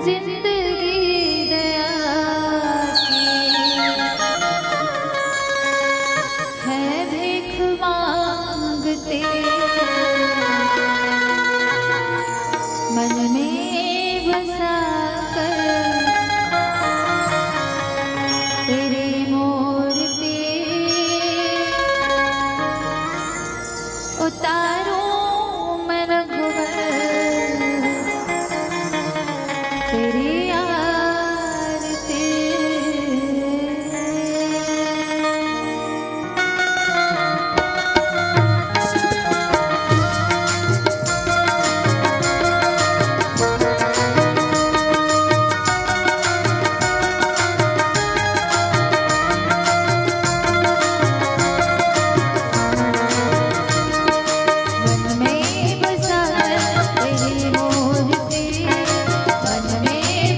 जिंदगी दया की है, भीख मांगते मन में बसा कर तेरे मूर्ति उतारूं मैं रघुवर तेरी आरती। मन में बसा तेरी मूर्ति, मन में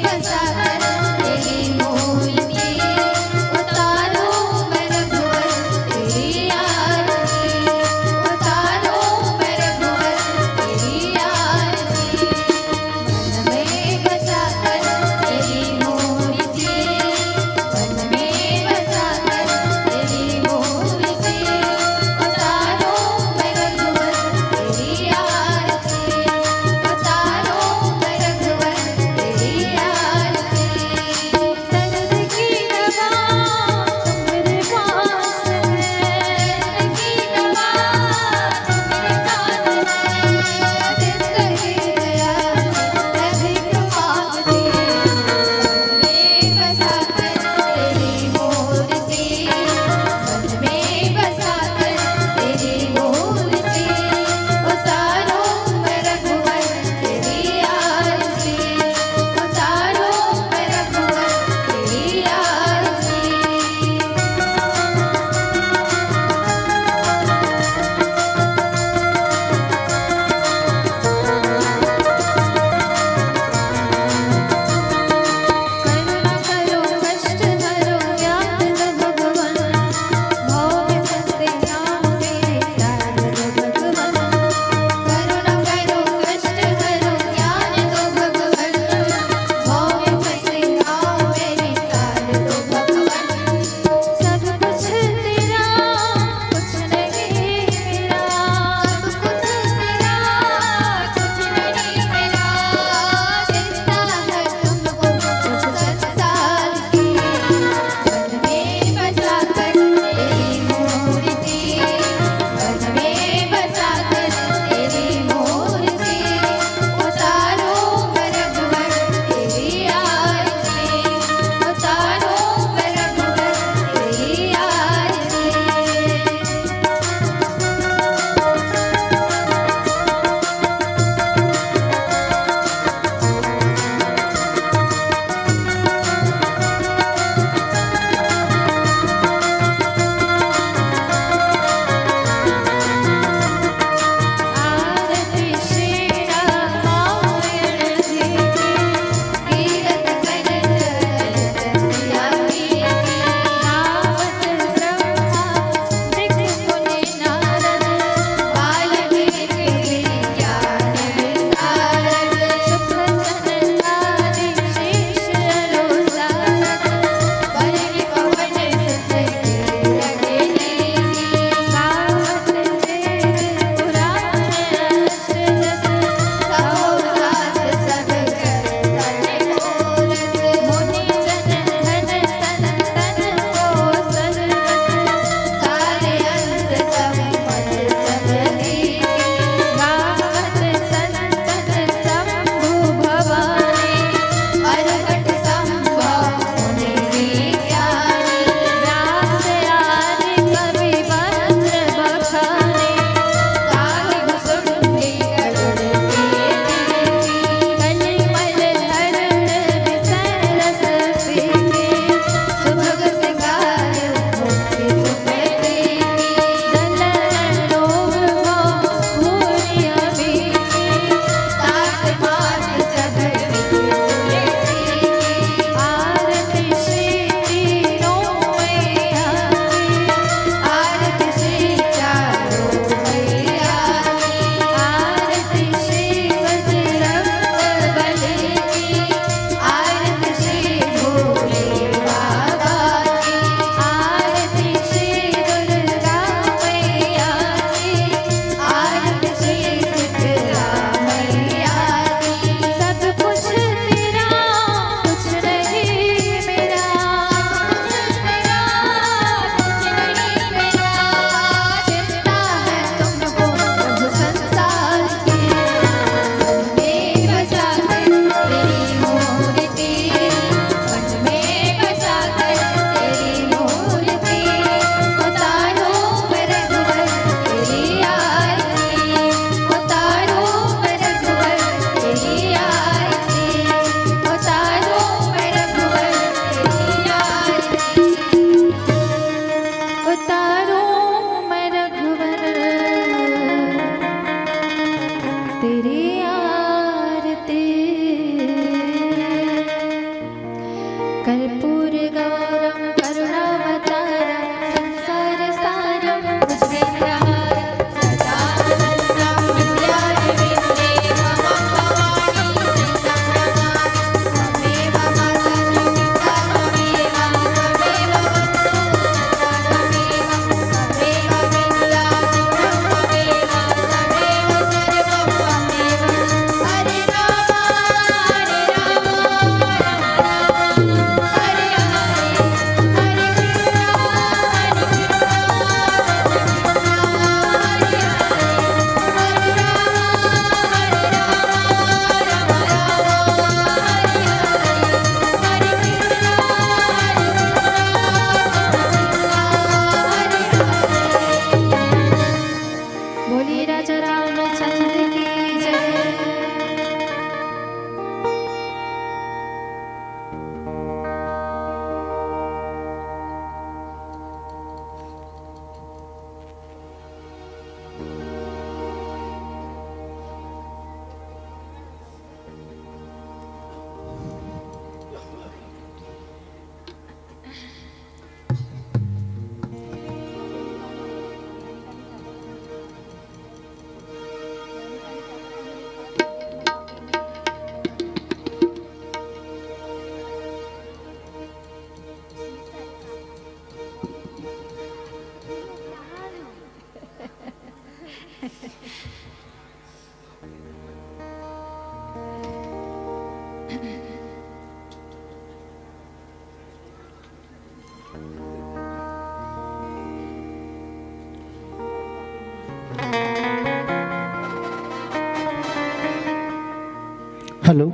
हेलो।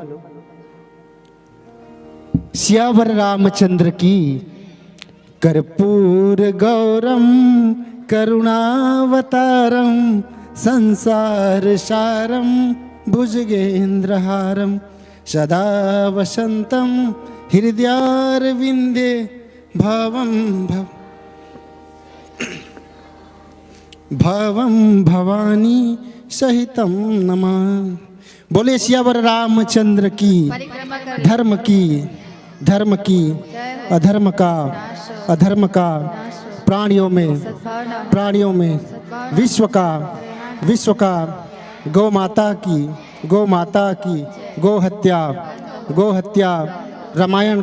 सियावर रामचंद्र की। कर्पूर गौरम करुणावतारम संसार सारम भुजगेंद्रहारम सदा वसंतम हृदयारविंदे भवं भवं भवानी सहितम नमः। बोले सियावर रामचंद्र की। धर्म की अधर्म का प्राणियों में विश्व का गौ माता की गौ हत्या रामायण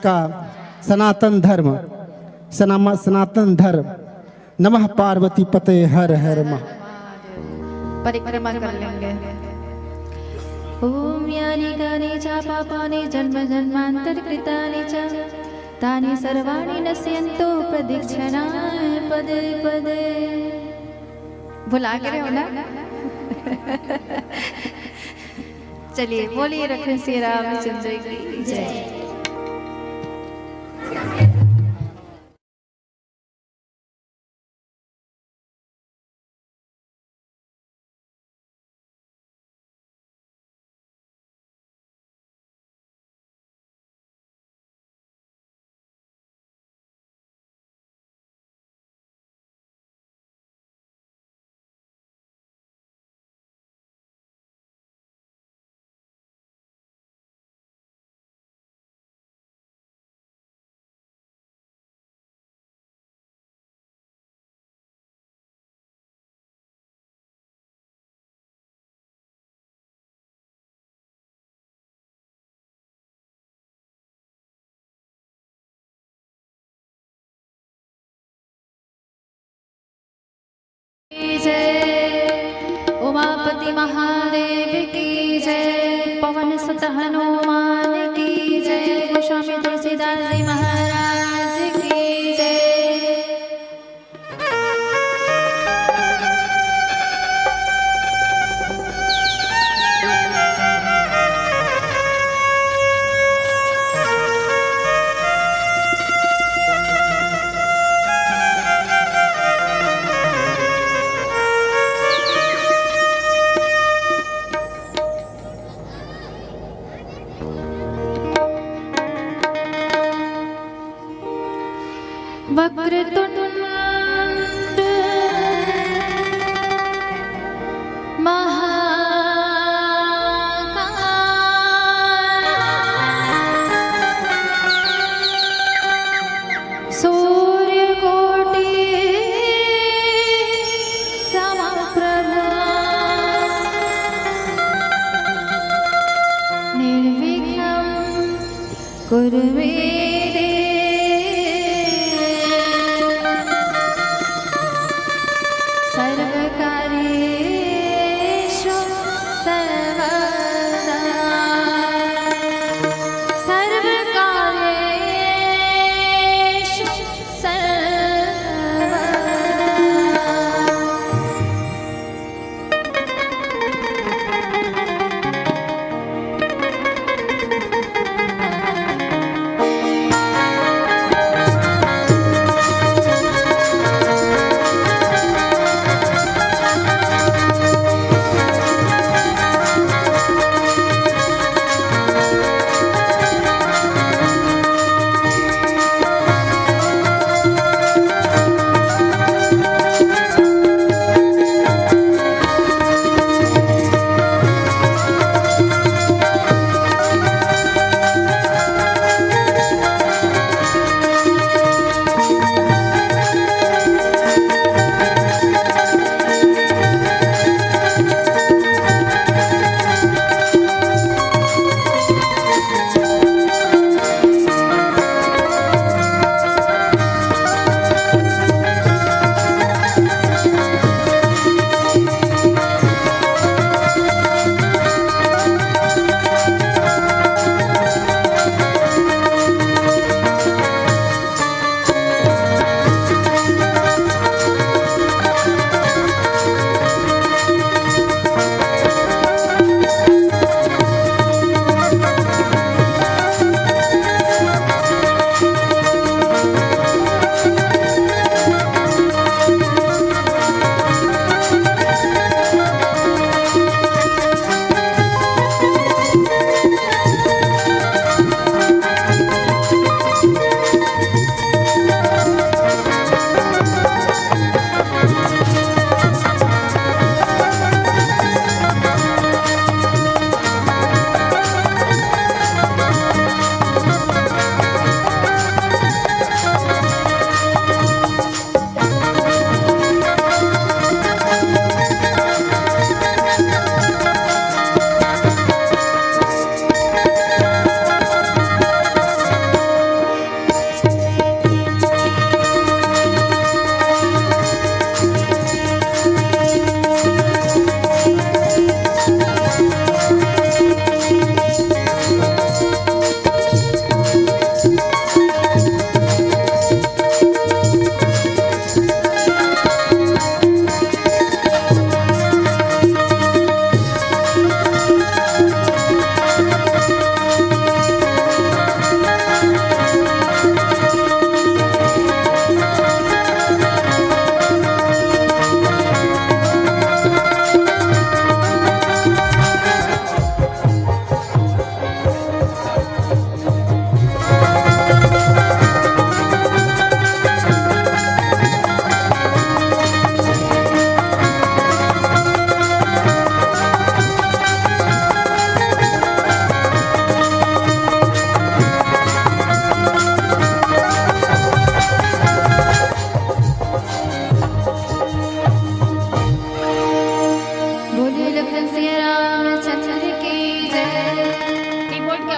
का सनातन धर्म। नमः पार्वती पते हर हर महा। परिक्रमा कर लेंगे। ओम यानि कानि च पापानि जन्म जन्मांतर कृतानि च तानि सर्वाणि नश्यन्तो प्रदक्षिणाय पदे पदे। भुला गए हो ना? चलिए बोलिए रखें श्री रामचंद्र की जय। जय उमापति महादेव की जय। पवन सुत हनुमान की जय। गोस्वामी तुलसीदास जी महाराज की जय। वक्रतुंड महाकाय सूर्यकोटि समप्रभा निर्विघ्नं कुरु मे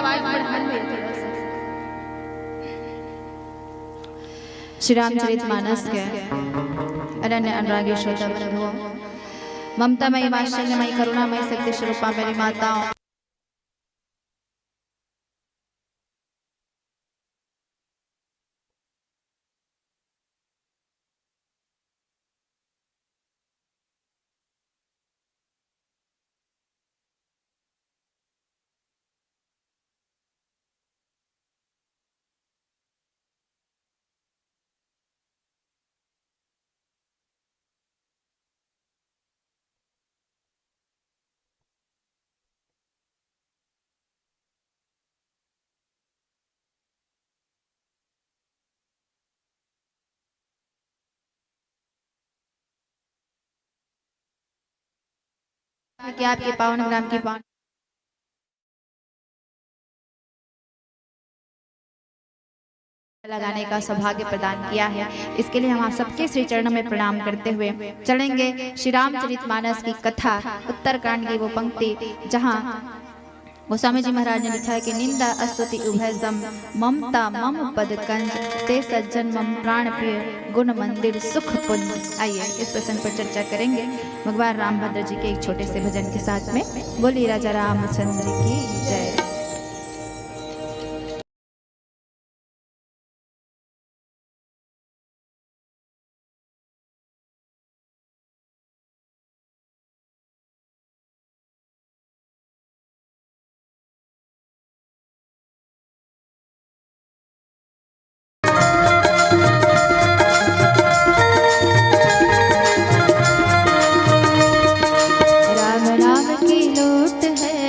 आवाज बढ़ा लो थोड़ा सा। श्री रामचरितमानस के अनन्य अनुरागी श्रोता बंधुओं, ममतामयी, वात्सल्यमयी, करुणामयी, शक्ति स्वरूपा मेरी माताओं, कि आपके पावन ग्राम की पावन लगाने का सौभाग्य प्रदान किया है। इसके लिए हम आप सबके श्री चरणों में प्रणाम करते हुए चलेंगे श्री रामचरितमानस की कथा, उत्तरकांड की वो पंक्ति जहाँ गोस्वामी जी महाराज ने लिखा है कि निंदा स्तुति उभय सम, ममता मम पद कंज, ते सज्जन मम प्राण प्रिय, गुण मंदिर सुख पुंज। आइए इस प्रसंग पर चर्चा करेंगे भगवान रामभद्र जी के एक छोटे से भजन के साथ में। बोलिए राजा रामचंद्र की जय। राम नाम की लूट है,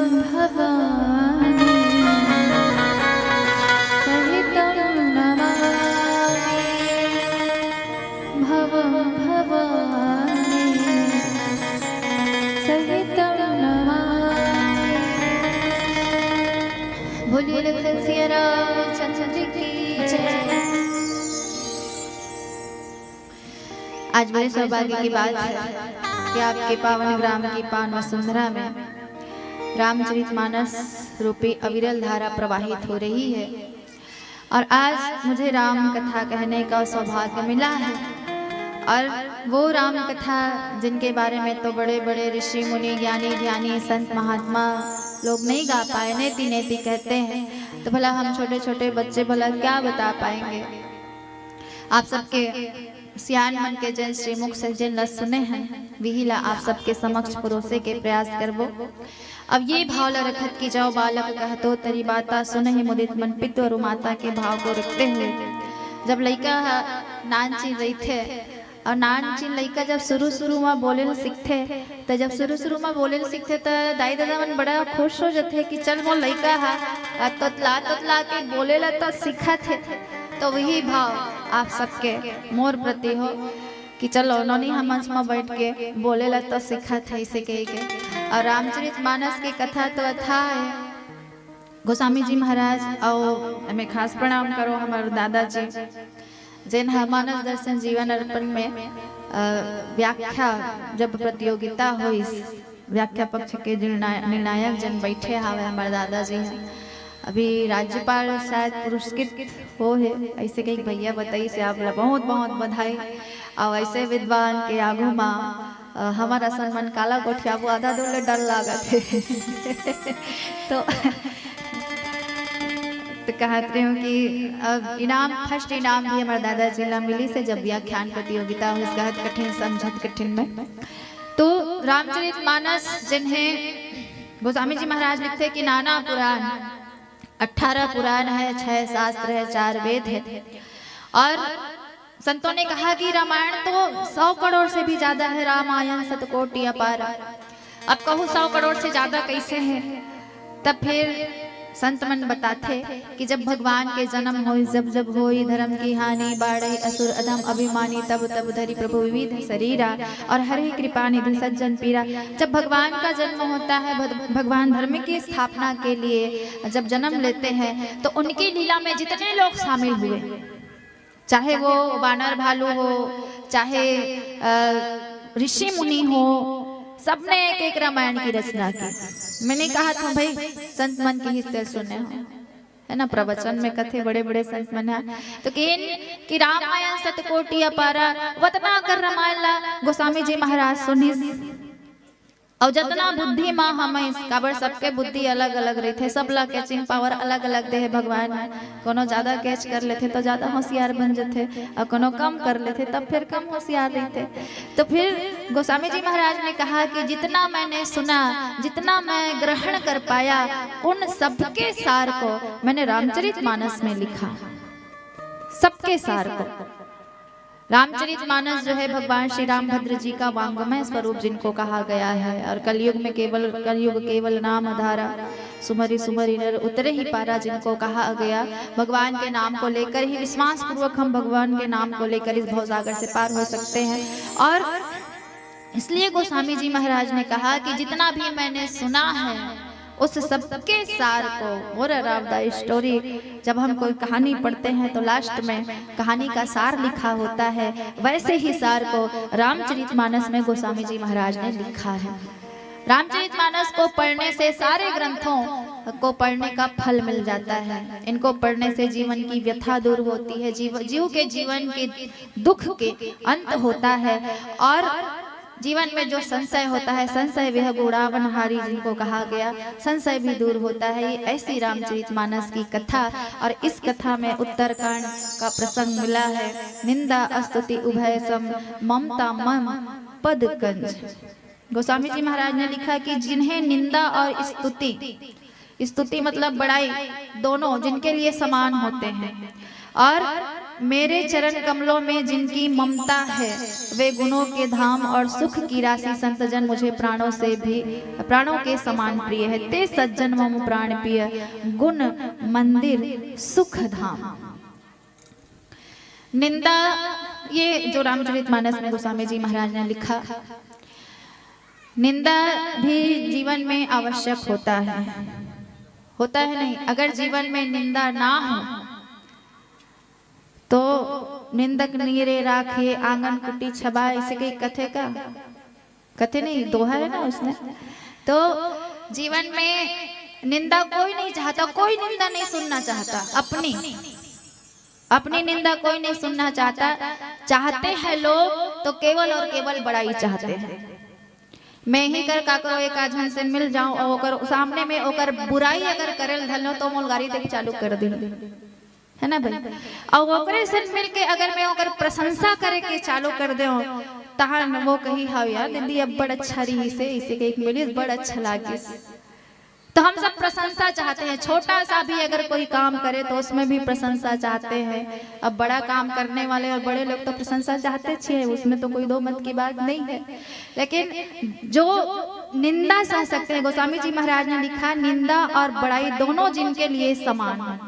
भवानी सहितं नमामि भवं भवानी सहितं नमामि। बोलिए लखन सिया रामचंद्र जी की जय। आज बड़े सौभाग्य की बात है कि आपके पावन ग्राम की पावन वसुंधरा में रामचरितमानस रूपी अविरल धारा प्रवाहित हो रही है और आज मुझे राम कथा कहने का सौभाग्य मिला है। और वो राम कथा जिनके बारे में तो बड़े बड़े ऋषि मुनि ज्ञानी ध्यानी संत महात्मा लोग नहीं गा पाए, नेति नेति कहते हैं, तो भला हम छोटे छोटे बच्चे भला क्या बता पाएंगे। आप सबके सियान मन के जन श्रीमुख से जिन रस सुने हैं विहिला आप सबके समक्ष परोसे के प्रयास करबो। अब ये भाव ल रखत की जाओ बालक कहतो तरी बाता सुन ही मुदित मन पितु और माता के भाव को रखते हुए जब लड़का नान चीन रही थे और नान चीन लड़का जब शुरू में बोले सीखते तो जब शुरू में बोले सीखते तो दाई दादा मन बड़ा खुश हो जाते कि चल वो लड़का है तोतला के बोले ला तो सीखा थे। तो वही भाव आप सबके मोर प्रति हो कि चलो उन्होंने हम मंच में बैठ के बोले ला तो सीखा थे इसे कह के। और रामचरितमानस की कथा तो अथा है। गोस्वामी जी महाराज और हमें खास प्रणाम करो हमारे दादाजी जिन मानस दर्शन जीवन अर्पण में व्याख्या जब प्रतियोगिता हुई व्याख्या पक्ष के निर्णायक जन बैठे हावे हमारे दादाजी हैं। अभी राज्यपाल शायद पुरस्कृत हो है ऐसे कई भैया बताई से आप बहुत बहुत बधाई। और ऐसे विद्वान के आगू माँ हमारा सम्मान काला कोठिया वो आधा दूर डर लगा थे तो कहते हो कि अब इनाम फर्स्ट इनाम भी हमारे दादाजी ला मिली से जब व्याख्यान प्रतियोगिता हुई गहत कठिन समझत कठिन में। तो रामचरितमानस जिन्हें गोस्वामी जी महाराज लिखते कि नाना पुराण 18 पुराण है, 6 शास्त्र है, 4 वेद है। और संतों ने कहा कि रामायण तो 100 करोड़ से भी ज्यादा है, रामायण शतकोटि अपार। अब कहूँ 100 करोड़ से ज्यादा कैसे है, तब फिर संत मन बताते कि जब भगवान के जन्म हो जब होई धर्म की हानि बाढ़ई असुर अधम अभिमानी तब धरि प्रभु विविध शरीरा और हरि कृपा निधि सज्जन पीरा। जब भगवान का जन्म होता है, भगवान धर्म की स्थापना के लिए जब जन्म लेते हैं तो उनकी लीला में जितने लोग शामिल हुए, चाहे वो वानर भालू हो, चाहे ऋषि मुनि हो, सबने एक एक रामायण की रचना की। मैंने कहा था भाई संत मन की हिस्से सुने हो है ना, प्रवचन में कथे बड़े बड़े संत मन है तो कि रामायण शतकोटि अपारा वतना कर रामायण ला गोस्वामी जी महाराज सुनी। और जितना बुद्धि माँ हमें काबर सबके बुद्धि अलग अलग रही थे, सब ला कैचिंग पावर अलग अलग दे है भगवान। कोनो ज्यादा कैच कर लेते तो ज्यादा होशियार बन जाते और कोनो कम कर लेते तब फिर कम होशियार रहते। तो फिर गोस्वामी जी महाराज ने कहा कि जितना मैंने सुना, जितना मैं ग्रहण कर पाया, उन सबके सार को मैंने रामचरितमानस में लिखा, सबके सार को। रामचरितमानस जो है भगवान श्री रामभद्र जी का वांगमय स्वरूप जिनको कहा गया है। और कलयुग में केवल नाम धारा सुमरी सुमरी नर उतरे ही पारा जिनको कहा गया। भगवान के नाम को लेकर ही विश्वास पूर्वक हम भगवान के नाम को लेकर इस भवसागर से पार हो सकते हैं। और इसलिए गोस्वामी जी महाराज ने कहा कि जितना भी मैंने सुना है उस सबके सार को, और रावदाई स्टोरी जब हम कोई कहानी पढ़ते हैं तो लास्ट में कहानी का सार लिखा होता है, वैसे ही सार को रामचरितमानस में गोस्वामी जी महाराज ने लिखा है। रामचरितमानस को पढ़ने से सारे ग्रंथों को पढ़ने का फल मिल जाता है। इनको पढ़ने से जीवन की व्यथा दूर होती है, जीव के जीवन के दुख के अंत होता है और जीवन में जो संशय होता है, संशय वह गुणावनहारी जिनको कहा गया, संशय भी दूर होता है। ये ऐसी रामचरितमानस की कथा। और इस कथा में उत्तरकांड का प्रसंग मिला है। निंदा स्तुति उभय सम ममता मम पद कंज। गोस्वामी जी महाराज ने लिखा कि जिन्हें निंदा और स्तुति मतलब बड़ाई दोनों जिनके लिए समान होते हैं, और मेरे चरण कमलों में जिनकी ममता है, वे गुणों के धाम और सुख की राशि संत जन मुझे प्राणों से भी प्राणों के समान प्रिय है। ते सज्जन मम प्राण प्रिय, गुण मंदिर सुख धाम। निंदा, ये जो रामचरितमानस में गोस्वामी जी महाराज ने लिखा, निंदा भी जीवन में आवश्यक होता है नहीं? अगर जीवन में निंदा ना हो तो निंदक नीरे राखे आंगन कुटी छबा, इसे कई कथे नहीं, दोहा है ना उसने। तो जीवन में निंदा कोई नहीं चाहता, कोई निंदा नहीं सुनना चाहता, अपनी निंदा कोई नहीं सुनना चाहते हैं लोग तो केवल और केवल बड़ाई चाहते हैं। मैं ही कर काकरो एक आजन से मिल जाऊं और ओकर सामने में ओकर बुराई अगर करल धलो तो मोल गाड़ी देख चालू कर दी, है ना भाई। और ओकरे से मिल के अगर मैं ओकर प्रशंसा करे के चालू कर दे तहन वो कही हाँ यार दीदी अब बड़ अच्छा रही से इसे के एक मिली बड़ अच्छा लागे। तो हम सब प्रशंसा चाहते हैं, छोटा सा भी अगर कोई काम करे तो उसमें भी प्रशंसा चाहते हैं। अब बड़ा काम करने वाले और बड़े लोग तो प्रशंसा चाहते हैं, उसमें तो कोई दो मत की बात नहीं है। लेकिन जो निंदा सह सकते हैं, गोस्वामी जी महाराज ने लिखा, निंदा और बड़ाई दोनों जिनके लिए समान है,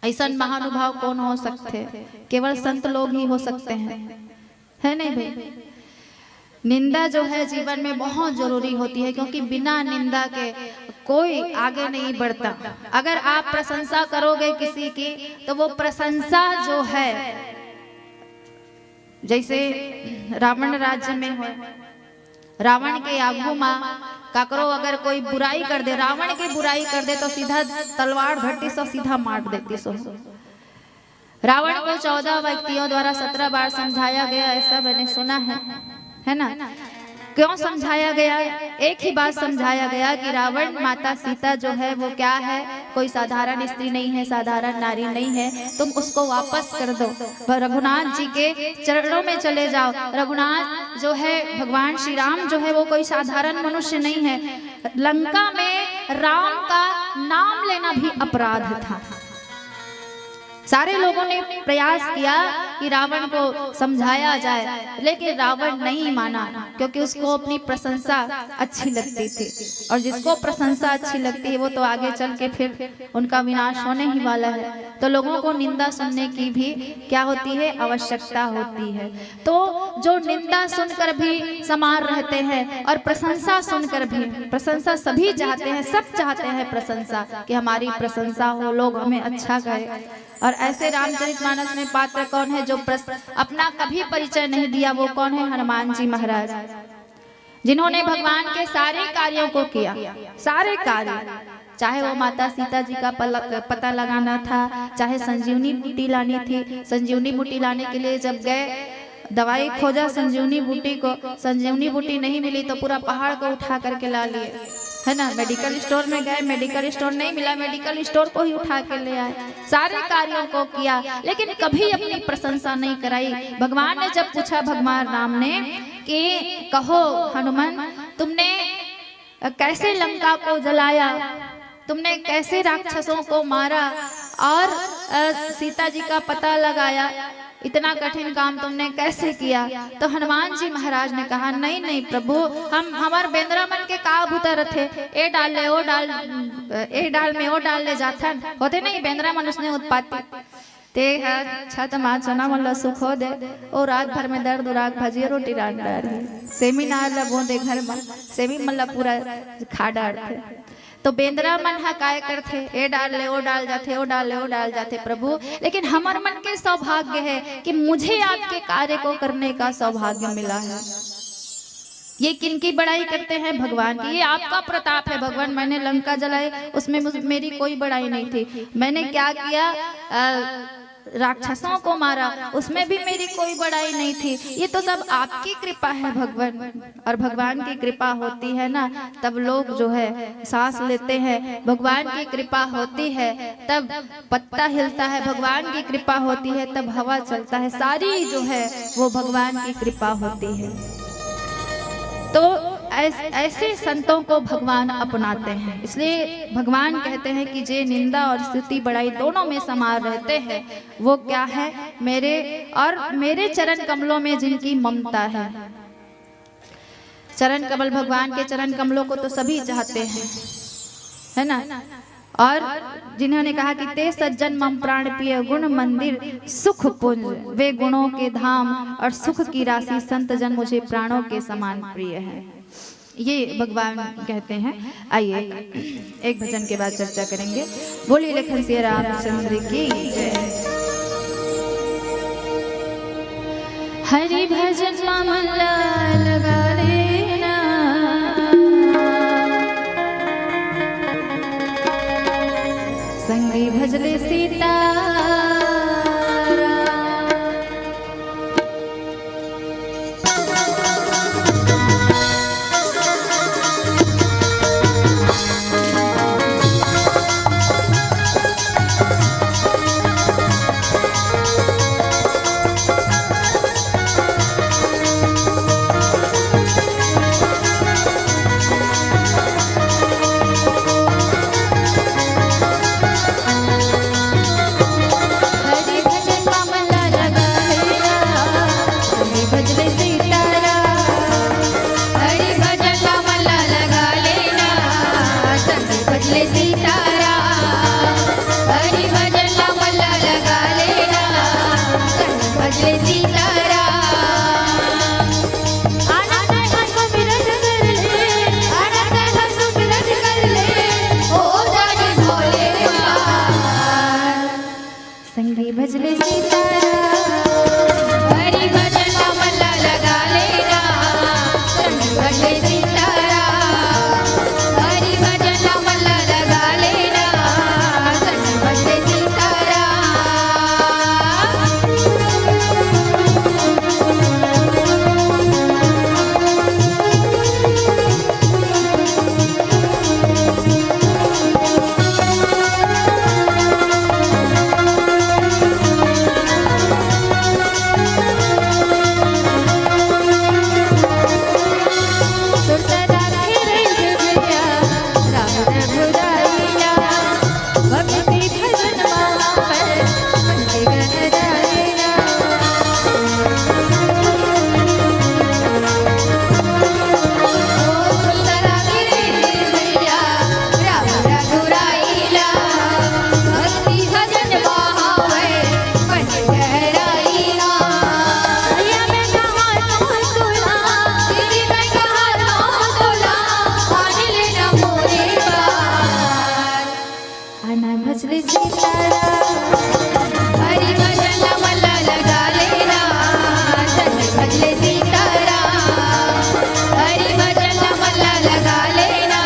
ऐसा महानुभाव कौन हो सकते? केवल संत लोग ही हो सकते हैं, है नहीं भाई। निंदा जो है जीवन में बहुत जरूरी होती है, क्योंकि बिना निंदा के कोई आगे नहीं बढ़ता। अगर आप प्रशंसा करोगे किसी की तो वो प्रशंसा जो है, जैसे रावण राज्य में हो, रावण के आगू माँ काकरो अगर कोई बुराई कर दे, रावण की बुराई कर दे तो सीधा तलवार भट्टी से सीधा मार देती। सो रावण को 14 व्यक्तियों द्वारा 17 बार समझाया गया, ऐसा मैंने सुना है ना। क्यों समझाया गया? एक ही बात समझाया गया कि रावण माता सीता जो है वो क्या है, कोई साधारण स्त्री नहीं है, साधारण नारी नहीं है, तुम उसको वापस कर दो, रघुनाथ जी के चरणों में चले जाओ। रघुनाथ जो है भगवान श्री राम जो है वो कोई साधारण मनुष्य नहीं है। लंका में राम का नाम लेना भी अपराध था। सारे लोगों ने प्रयास किया कि रावण को समझाया जाए, लेकिन रावण नहीं माना, क्योंकि उसको अपनी प्रशंसा अच्छी लगती थी, और जिसको प्रशंसा अच्छी लगती है वो तो आगे चल के फिर उनका विनाश होने ही वाला है। तो लोगों को निंदा सुनने की भी क्या होती है? आवश्यकता होती है। तो जो निंदा सुनकर भी समान रहते हैं और प्रशंसा सुनकर भी, प्रशंसा सभी चाहते हैं, सब चाहते हैं प्रशंसा, कि हमारी प्रशंसा हो, लोग हमें अच्छा कहें। और ऐसे रामचरितमानस में पात्र कौन है जो अपना कभी परिचय नहीं दिया? वो कौन है? हनुमान जी महाराज, जिन्होंने भगवान के सारे कार्यों को किया, सारे कार्य, चाहे वो माता सीता जी का पता लगाना था, चाहे संजीवनी बूटी लानी थी। संजीवनी बूटी लाने के लिए जब गए, दवाई खोजा संजीवनी बूटी को, संजीवनी बूटी नहीं मिली तो पूरा पहाड़ को उठा करके ला लिए, है ना। मेडिकल स्टोर में गए, मेडिकल स्टोर नहीं मिला, मेडिकल स्टोर को ही उठा के ले आए। सारे कार्यों को किया, लेकिन कभी अपनी प्रशंसा नहीं कराई। भगवान ने जब पूछा, भगवान राम ने, कि कहो हनुमान, तुमने कैसे लंका को जलाया, तुमने कैसे राक्षसों को मारा और सीता जी का पता लगाया, इतना कठिन काम तुमने कैसे किया? तो हनुमान जी महाराज ने कहा, नहीं नहीं प्रभु, हम हमार बेंद्रा मन के का भूतर थे, ए डाल ले ओ डाल, ए डाल में ओ डाल ले जाथन होते नहीं, बेंद्रा मन उसने उत्पाती ते है छत मा चना मन सुख हो दे, और रात भर में दर्द उराग भजिए रोटी डाल रही, सेमिनार लगो दे घर में, सेमी मतलब पूरा खा डाल थे। तो बेंद्रा मन हा काय करते, ए डाल ले ओ डाल जाते, ओ डाल ले ओ डाल जाते प्रभु। लेकिन हमार मन के सौभाग्य है कि मुझे आपके कार्य को करने का सौभाग्य मिला है। ये किनकी बड़ाई करते हैं? भगवान की। ये आपका प्रताप है भगवान, मैंने लंका जलाई, उसमें मेरी कोई बड़ाई नहीं थी। मैंने क्या किया? राक्षसों को मारा, उसमें भी मेरी कोई बड़ाई नहीं थी। ये तो सब आपकी कृपा है भगवान। और भगवान की कृपा होती है ना, तब लोग जो है सांस लेते हैं, भगवान की कृपा होती है तब पत्ता हिलता है, भगवान की कृपा होती है तब हवा चलता है, सारी जो है वो भगवान की कृपा होती है। तो ऐसे संतों को भगवान अपनाते हैं। इसलिए भगवान कहते हैं कि जे निंदा और स्तुति बड़ाई दोनों में समार रहते हैं वो क्या है, मेरे चरण कमलों में जिनकी ममता है। चरण कमल, भगवान के चरण कमलों को तो सभी चाहते हैं, है ना। और जिन्होंने कहा कि ते सज्जन मम प्राण प्रिय गुण मंदिर सुख पुंज, वे गुणों के धाम और सुख की राशि संत जन मुझे प्राणों के समान प्रिय है, ये भगवान कहते हैं। आइए एक भजन के बाद चर्चा करेंगे। बोलिए लखन सिया रामचंद्र की जय। हरि भजन मामला लगा लेना, संगी भजले सीता। संगी भजले सीताराम, हरि भजन मामला लगा लेना, संगी भजले सीताराम, हरि भजन मामला लगा लेना, संगी भजले भजले सीताराम, हरि भजन मामला लगा लेना, संगी भजले सीताराम, हरि भजन मामला लगा लेना,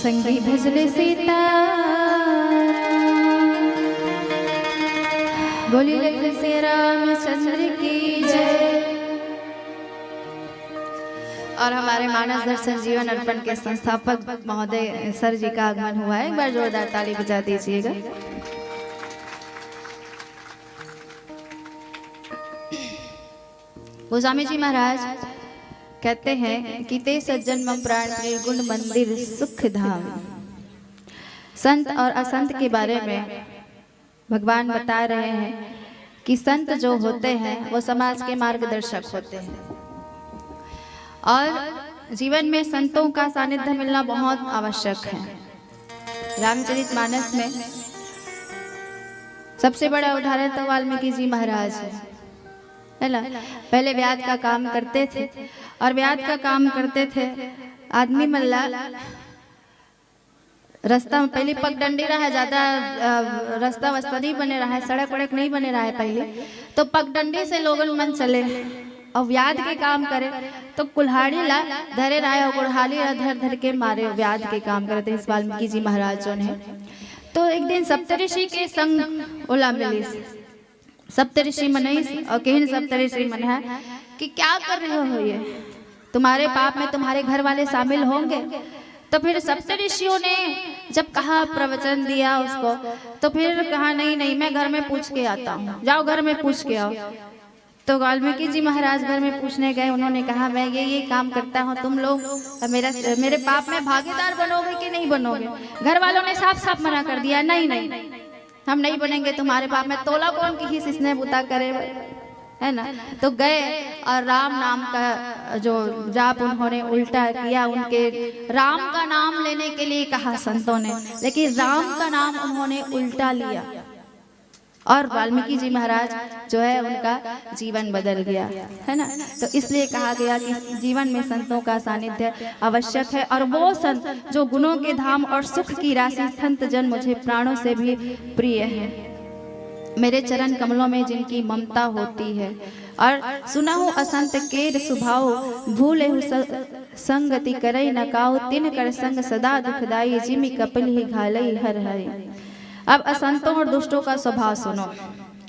संगी भजले बोलिए लखन सिया रामचंद्र की जय। और हमारे मानस दर्शन जीवन अर्पण के संस्थापक महोदय सर जी का आगमन हुआ है। एक बार जोरदार ताली बजा दीजिएगा। गोस्वामी जी महाराज कहते हैं कि ते सज्जन मम प्राण निर्गुण मंदिर सुख धाम। संत और असंत के बारे में भगवान बता रहे हैं कि संत जो होते हैं वो समाज के मार्गदर्शक होते हैं और जीवन में संतों का सानिध्य मिलना बहुत आवश्यक है। रामचरितमानस में सबसे बड़ा उदाहरण तो वाल्मीकि जी महाराज है ना। पहले व्याध का काम करते थे और व्याध का काम करते थे आदमी मल्ला रास्ता में पहले पगडंडी रहा है, ज्यादा रास्ता वस्ता नहीं बने रहा है, सड़क वड़क नहीं बने रहा है पहले, तो पगडंडी से लोगन मन चले और व्याध के काम करे तो कुल्हाड़ी ला धरे रहा और कुल्हाड़ी ला धर धर के मारे व्याध के काम करते इस वाल्मीकि जी महाराज जो ने। तो एक दिन सप्तऋषि के संग ओला मिली। सप्तऋषि मनई और कहन सप्तऋषि मन है कि क्या कर रहे हो ये, तुम्हारे पाप में तुम्हारे घर वाले शामिल होंगे। तो फिर सप्तऋषियों ने जब कहा, प्रवचन दिया उसको, तो फिर कहा नहीं नहीं मैं घर में पूछ के आता हूँ, जाओ घर में पूछ के आओ। तो वाल्मीकि जी महाराज घर में पूछने गए। उन्होंने कहा मैं ये काम करता हूँ, तुम लोग मेरे पाप में भागीदार बनोगे कि नहीं बनोगे। घर वालों ने साफ साफ मना कर दिया, नहीं नहीं हम नहीं बनेंगे तुम्हारे पाप में, तोला कौन की ही इसने बुता करे, है ना। तो गए और राम नाम का जो जाप उन्होंने उल्टा किया। उनके राम का नाम लेने के लिए कहा संतों ने, लेकिन राम का नाम उन्होंने उल्टा लिया और वाल्मीकि जी महाराज जो है उनका जीवन बदल गया, है ना। तो इसलिए कहा गया कि जीवन में संतों का सानिध्य आवश्यक है। और वो संत जो गुणों के धाम और सुख की राशि संत जन मुझे प्राणों से भी प्रिय है। मेरे चरण कमलों में जिनकी ममता होती है। और सुना हूँ असंत केर सुभाव, भूले संगति करई न काऊ, तिन कर संग सदा दुखदाई, जिमि कपिल ही घालई हर हरि। अब असंतों और दुष्टों का स्वभाव सुनो।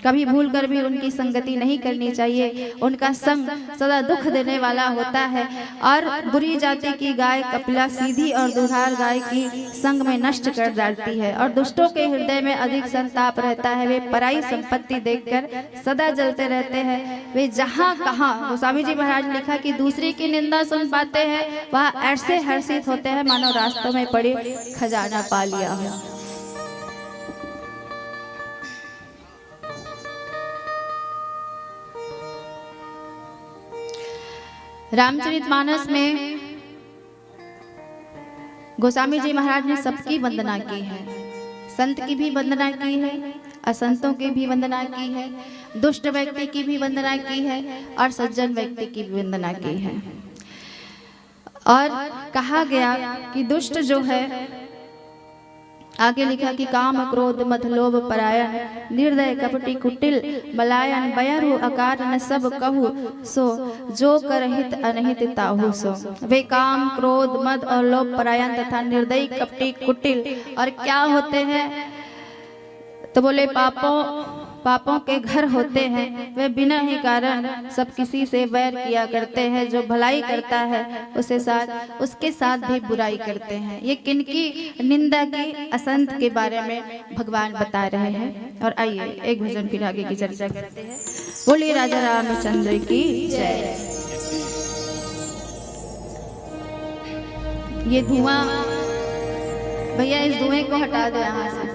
कभी भूल कर भी उनकी संगति नहीं करनी चाहिए। उनका संग सदा दुख देने वाला होता है। और बुरी जाति की गाय कपिला सीधी और दुधार गाय की संग में नष्ट कर डालती है। और दुष्टों के हृदय में अधिक संताप रहता है। वे पराई संपत्ति देखकर सदा जलते रहते हैं। वे जहाँ कहाँ, गोस्वामी जी महाराज ने लिखा कि दूसरे की निंदा सुन पाते हैं, वह ऐसे हर्षित होते हैं मानो रास्तों में पड़े खजाना पा लिया हो। रामचरितमानस में गोस्वामी जी महाराज ने सबकी वंदना की है। संत की भी वंदना की है, असंतों की भी वंदना की है, दुष्ट व्यक्ति की भी वंदना की है और सज्जन व्यक्ति की भी वंदना की है। और कहा गया कि दुष्ट जो है, आगे लिखा कि काम क्रोध मद लोभ परायण, निर्दय कपटी कुटिल बलायन, बयरु अकारण सब कहु सो, जो करहित अनहित ताहु सो। वे काम क्रोध मद और लोभ परायण तथा निर्दयी कपटी कुटिल और क्या होते हैं, तो बोले पापों के घर होते हैं। वे बिना ही कारण सब किसी से वैर किया करते हैं। जो भलाई करता है उसके साथ भी बुराई करते हैं। ये किनकी निंदा की, असंत के बारे में भगवान बता रहे हैं। और आइए एक भजन फिर आगे की चर्चा करते हैं। बोलिए राजा रामचंद्र की जय। ये धुआं भैया, इस धुएं को हटा दो यहाँ से।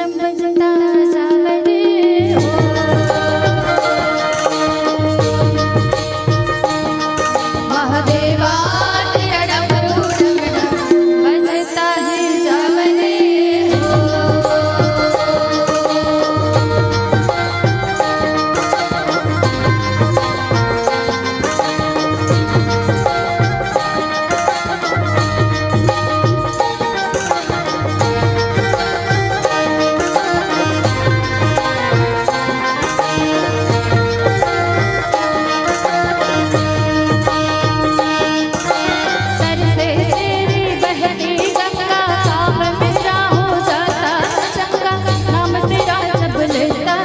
डम बजता जावरे हो। महादेवा तेरा डमरू डम डम बजता है जावरे हो। सर से तेरी बहती गंगा काम मेरा हो जाता चंगा नाम तेरा जब लेता।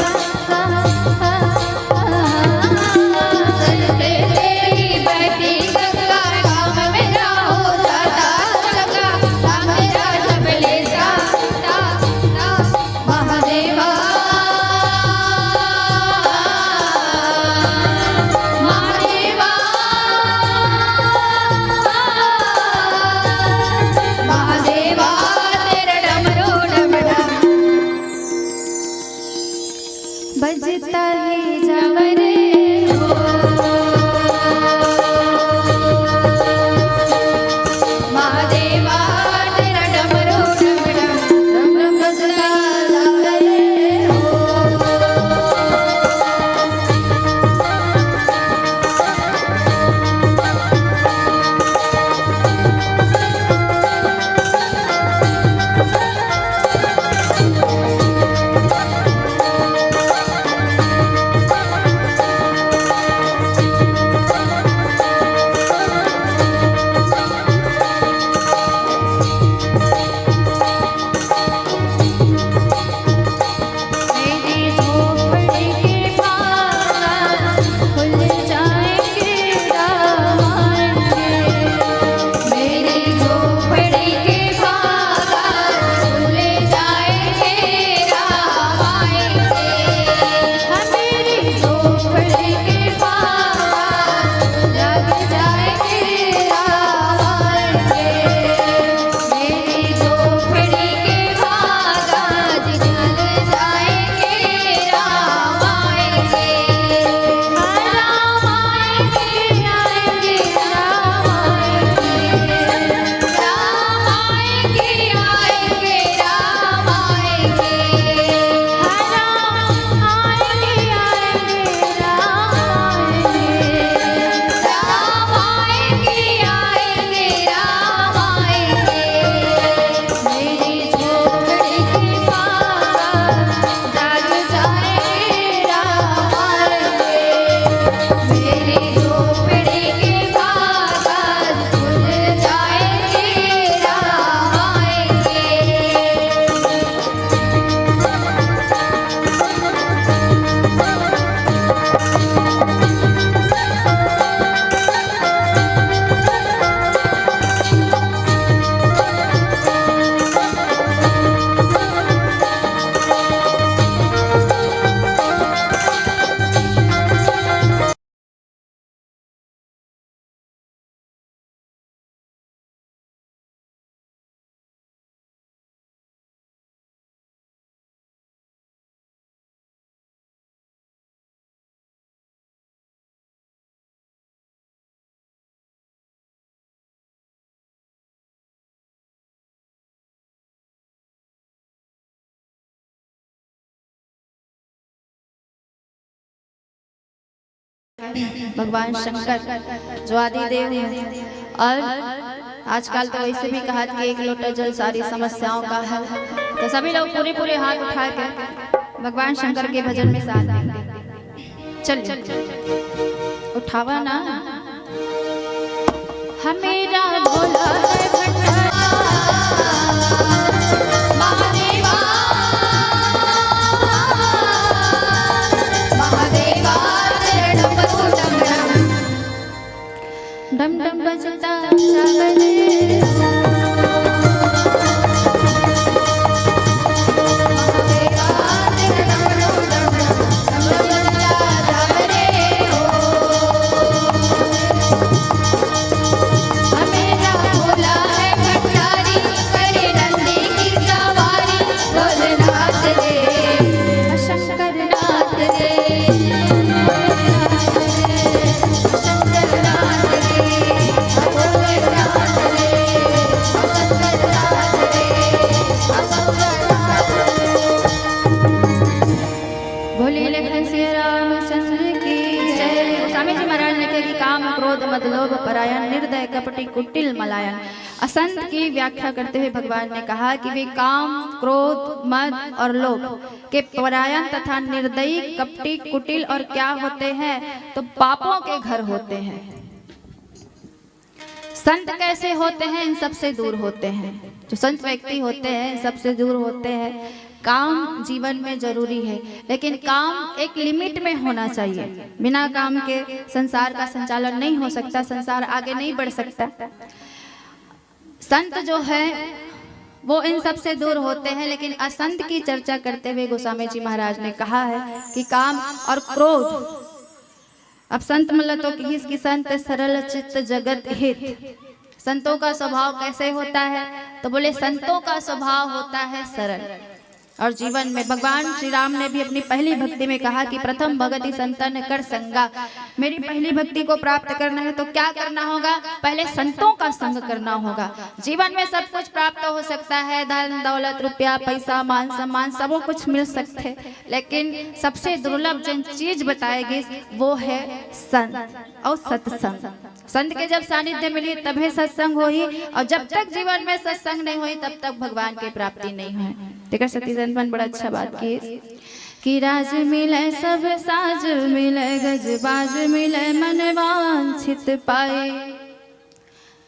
सर से तेरी बहती गंगा काम मेरा हो जाता चंगा नाम तेरा जब लेता। महादेवा महादेवा महादेवा तेरा डमरू डम डम बजता है जावरे हो। महादेवा तेरा डमरू डम डम डम डम बजता जावरे हो। मेरी झोपड़ी के बागान खुल जाएंगे राम आएंगे। मेरी झोपड़ी के बागान खुल जाएंगे राम आएंगे। हाँ मेरी झोपड़ी के बागान लग जाएंगे राम आएंगे। मेरी झोपड़ी के बागान जल जाएंगे राम आएंगे। हाँ राम आएंगे आएंगे राम आएंगे। राम आएंगे आएंगे राम आएंगे। हाँ राम आएंगे आएंगे राम आएंगे। राम आएंगे आएंगे राम आएंगे। मेरी झोपड़ी के बागान जल जाएंगे राम आएंगे। मेरी झोपड़ी के बागान खुल जाएंगे राम आएंगे। भगवान शंकर जो आदि देव हैं और आजकल तो वैसे भी कहा कि एक लोटा जल सारी समस्याओं का हल। तो सभी लोग पूरे पूरे हाथ उठा कर भगवान शंकर के भजन में साथ देंगे। चल उठावा ना हमेरा भोला है भंडारा महादेवा महादेवा तेरा डमरू डम डम डम डम बजता जावरे हो। मेरा भोला कपटी कुटिल मलायन। असंत की व्याख्या करते हुए भगवान ने कहा कि वे काम, क्रोध, मद और लोभ के परायण तथा निर्दयी, कपटी, कुटिल और क्या होते हैं, तो पापों के घर होते हैं। संत कैसे होते हैं? इन सबसे दूर होते हैं। जो संत व्यक्ति होते हैं इन सबसे दूर होते हैं। काम जीवन में जरूरी है, लेकिन काम एक लिमिट में होना चाहिए। बिना काम के संसार का संचालन नहीं हो सकता, संसार आगे नहीं बढ़ सकता। संत जो है वो इन सब से दूर होते हैं, लेकिन असंत की चर्चा करते हुए गोस्वामी जी महाराज ने कहा है कि काम और क्रोध। अब संत मतलब तो किसकी संत? सरल चित्त जगत हित। संतों का स्वभाव कैसे होता है? तो बोले संतों का स्वभाव होता है सरल। और जीवन में भगवान श्री राम ने भी अपनी पहली भक्ति में कहा कि प्रथम भगति संतन कर संगा। मेरी पहली भक्ति को प्राप्त करना है तो क्या करना होगा? पहले संतों का संग करना होगा। जीवन में सब कुछ प्राप्त हो सकता है, धन दौलत, रुपया, पैसा, मान सम्मान, सब कुछ मिल सकते हैं, लेकिन सबसे दुर्लभ जो चीज बताएगी वो है संत और सत्संग। संत के जब सानिध्य मिली तभी सत्संग होई, और जब तक जीवन में सत्संग नहीं हुई तब तक भगवान की प्राप्ति नहीं हुई। देखा सती संतन बड़ा अच्छा बात की कि राज मिले सब साज मिले, गजबाज मिले मन वांछित पाए,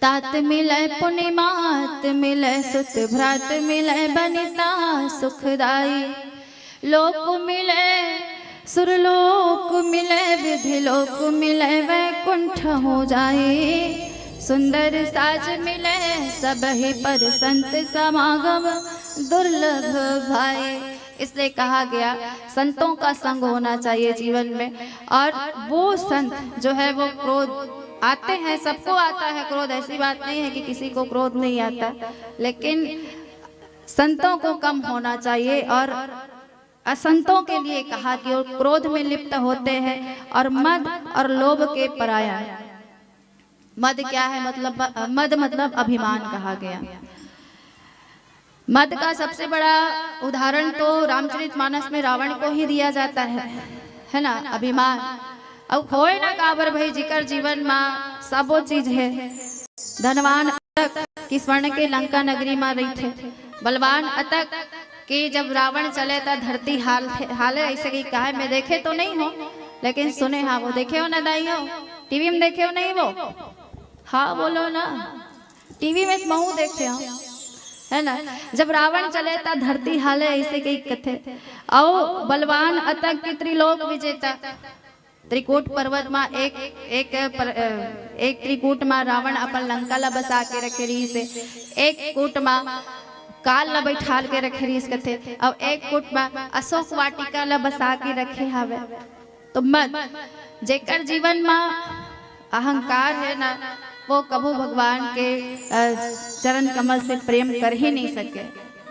तात मिले पुण्यमात मिले, सुत भ्रात मिले बनिता सुखदाई, लोक मिले सुरलोक मिले, विधि लोक मिले वैकुंठ हो जाए, सुंदर साज मिले सब ही पर संत समागम दुर्लभ भाई। इसलिए कहा गया संतों का संग होना चाहिए जीवन में। और वो संत जो है वो क्रोध आते हैं, सबको आता है क्रोध, ऐसी बात नहीं है कि किसी को क्रोध नहीं आता, लेकिन संतों को कम होना चाहिए। और असंतों के लिए कहा कि वो क्रोध में लिप्त होते हैं और मद और लोभ के परायण। मद क्या है? मतलब मद मतलब अभिमान कहा गया। मद का सबसे बड़ा उदाहरण तो रामचरितमानस में रावण को ही दिया जाता है ना, अभिमान। अब खोए ना काबर भाई जिकर जीवन में सबो चीज है, धनवान अतक कि स्वर्ण के लंका नगरी में रही थे, बलवान अतक कि जब रावण चले था धरती हाल ऐसे की कहा मैं देखे तो नहीं हो, लेकिन सुने। हाँ वो देखे हो ना दाई हो, टीवी में देखे हो नहीं वो? हाँ बोलो ना, टीवी में महू देखे हो है ना। जब रावण चले था धरती हाले ऐसे कई कथे, आओ बलवान अतक की त्रिलोक विजेता। त्रिकूट पर्वत में एक त्रिकूट में रावण अपन लंका ला बसा के रखे रही से, एक कूट में काल ला बैठाल के रखे रही कथे, अब एक कूट में अशोक वाटिका ला बसा के रखे हवे। तो मत जेकर जीवन में अहंकार है ना, वो कबू भगवान के चरण कमल से प्रेम कर ही नहीं सके।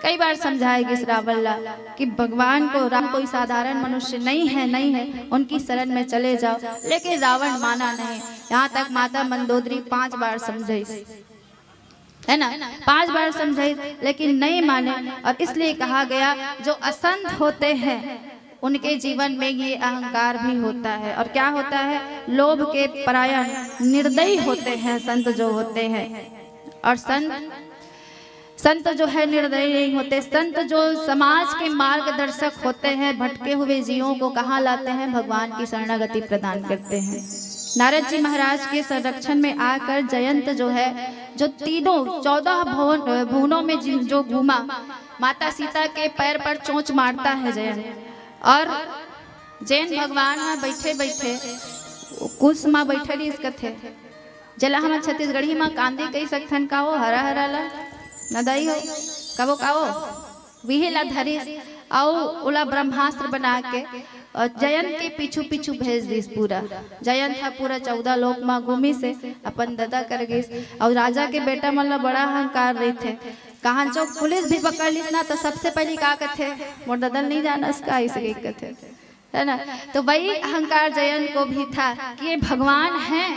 कई बार समझाएगी इस रावण ला कि भगवान को, राम कोई साधारण मनुष्य नहीं है, उनकी शरण में चले जाओ, लेकिन रावण माना नहीं। यहाँ तक माता मंदोदरी 5 बार समझाई है ना, 5 बार समझाई लेकिन नहीं माने। और इसलिए कहा गया जो असंत होते हैं उनके जीवन में ये अहंकार भी होता है। और क्या होता है? लोभ के परायण निर्दयी होते हैं संत जो होते हैं। और संत जो है निर्दयी नहीं होते। संत जो समाज के मार्गदर्शक होते हैं, भटके हुए जीवों को कहाँ लाते हैं? भगवान की शरणागति प्रदान करते हैं। नारद जी महाराज के संरक्षण में आकर जयंत जो है, जो तीनों 14 भुवनों में जो घूमा, माता सीता के पैर पर चोंच मारता है जयंत। और जैन भगवान में बैठे बैठे कुश में बैठे इस कथे जला हम छत्तीसगढ़ी में कांदी कही सकथन का वो हरा हरा ला नदाई हो कबो काओ विहिला धरी आओ उला ब्रह्मास्त्र बना के और जयंत के पीछू पीछू भेज दिस। पूरा जयंत था पूरा 14 लोक में घूमी से अपन दादा कर गई। और राजा के बेटा मतलब बड़ा अहंकार रही थे, कहाँ जो पुलिस भी पकड़ ली ना तो सबसे पहले क्या कहते मोर ददन नहीं जाना इसका ऐसे कहते है ना। तो वही अहंकार जयंत को भी था कि ये भगवान हैं,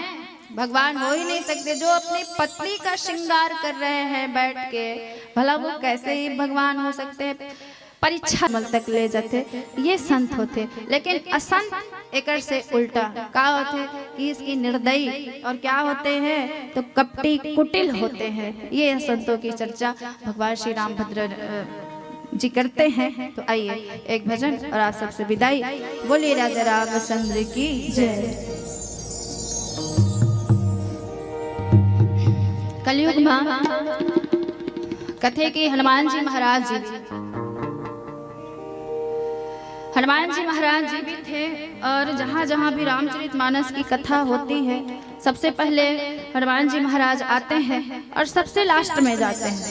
भगवान हो ही नहीं सकते। जो अपनी पत्नी का श्रृंगार कर रहे हैं बैठ के, भला वो कैसे ही भगवान हो सकते हैं? परीक्षा मल तक ले जाते, ये संत होते। लेकिन असंत एकर से उल्टा का होते कि इसकी निर्दयी और क्या होते हैं तो कपटी कुटिल होते हैं। ये संतों की चर्चा भगवान श्री रामभद्र जी करते हैं। तो आइए एक भजन और आप सबसे विदाई। बोलिए राजा रामचंद्र की जय। कलयुग में कथे कि हनुमान जी महाराज जी भी थे। और जहाँ जहाँ भी रामचरितमानस की कथा होती है सबसे पहले हनुमान जी महाराज आते हैं और सबसे लास्ट में जाते हैं।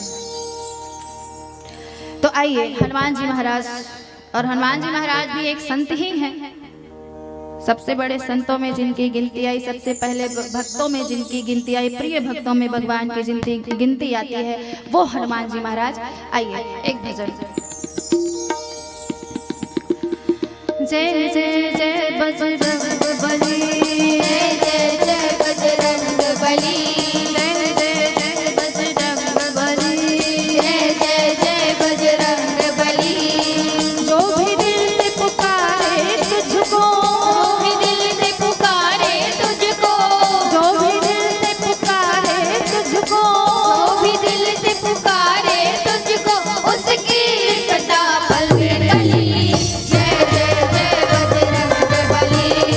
तो आइए हनुमान जी महाराज, और हनुमान जी महाराज भी एक संत ही हैं। सबसे बड़े संतों में जिनकी गिनती आई, सबसे पहले भक्तों में जिनकी गिनती आई, प्रिय भक्तों में भगवान की गिनती आती है, वो हनुमान जी महाराज। आइए एक भजन। जय जय जय बजरंग बली, जय जय जय बजरंग बली, जय जय जय बजरंग बली, जय जय जय बजरंग बली। जो भी दिल से पुकारे तुझको, जो भी दिल से पुकारे तुझको, जो भी दिल से पुकारे तुझको, जो भी दिल से पुकारे तुझको, उसकी कटा पल में गली। जय जय जय बजरंग बली,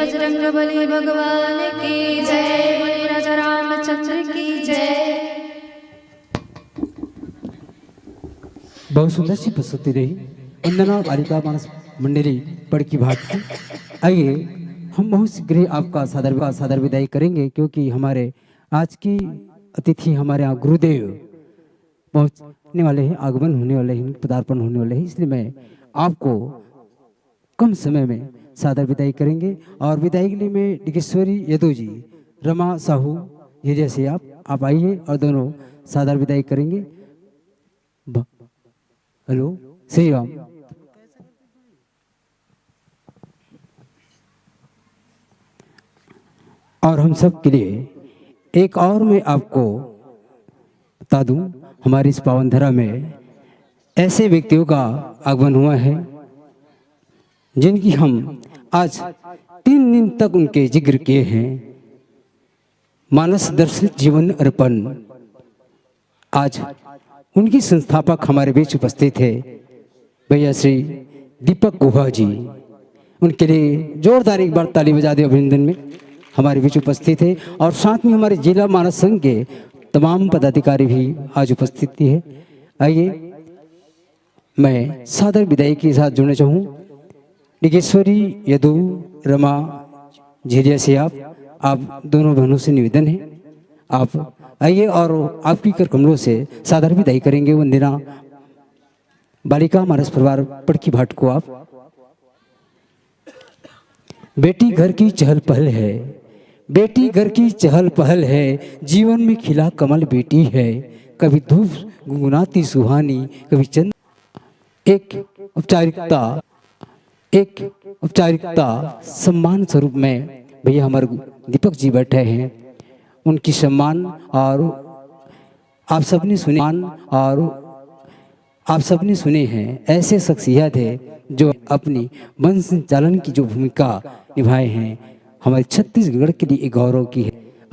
बजरंगबली भगवान की जय, बोले राजा रामचंद्र की जय। बहुत सुंदर सी प्रस्तुति रही। वंदना बालिका मानस मंडली पढ़ की भाट की। आइए हम बहुत शीघ्र ही आपका सादर विदाई करेंगे, क्योंकि हमारे आज की अतिथि हमारे यहाँ गुरुदेव पहुँचने वाले हैं, आगमन होने वाले हैं, पदार्पण होने वाले हैं। इसलिए मैं आपको कम समय में सादर विदाई करेंगे। और विदाई के लिए मैं डिगेश्वरी यदू जी, रमा साहू ये जैसे आप आइए और दोनों सादर विदाई करेंगे। हेलो श्री राम। और हम सब के लिए एक और मैं आपको बता दूं, हमारी इस पावन धरा में ऐसे व्यक्तियों का आगमन हुआ है जिनकी हम आज 3 दिन तक उनके जिक्र किए हैं। मानस दर्शित जीवन अर्पण, आज उनकी संस्थापक हमारे बीच उपस्थित है भैया श्री दीपक गुहा जी। उनके लिए जोरदार एक बार ताली बजा दे अभिनंदन में। हमारे बीच उपस्थित है और साथ में हमारे जिला मानस संघ के तमाम पदाधिकारी भी आज उपस्थित है। आइए मैं सादर विदाई के साथ जुड़ना चाहूँ। डिगेश्वरी यदू, रमा झेरिया से आप दोनों बहनों से निवेदन है, आप आइए और आपकी कर कमलों से सादर विदाई करेंगे वंदना बालिका मानस परिवार पड़की भाट को। आप बेटी घर की चहल पहल है, बेटी घर की चहल पहल है, जीवन में खिला कमल बेटी है, कभी धूप गुनगुनाती सुहानी, कभी चंद। एक औपचारिकता सम्मान स्वरूप में भैया हमारे दीपक जी बैठे हैं, उनकी सम्मान और आप सबने सुने हैं। ऐसे शख्सियत है जो अपनी वंश संचालन की जो भूमिका निभाए हैं, हमारे छत्तीसगढ़ के लिए एक गौरव की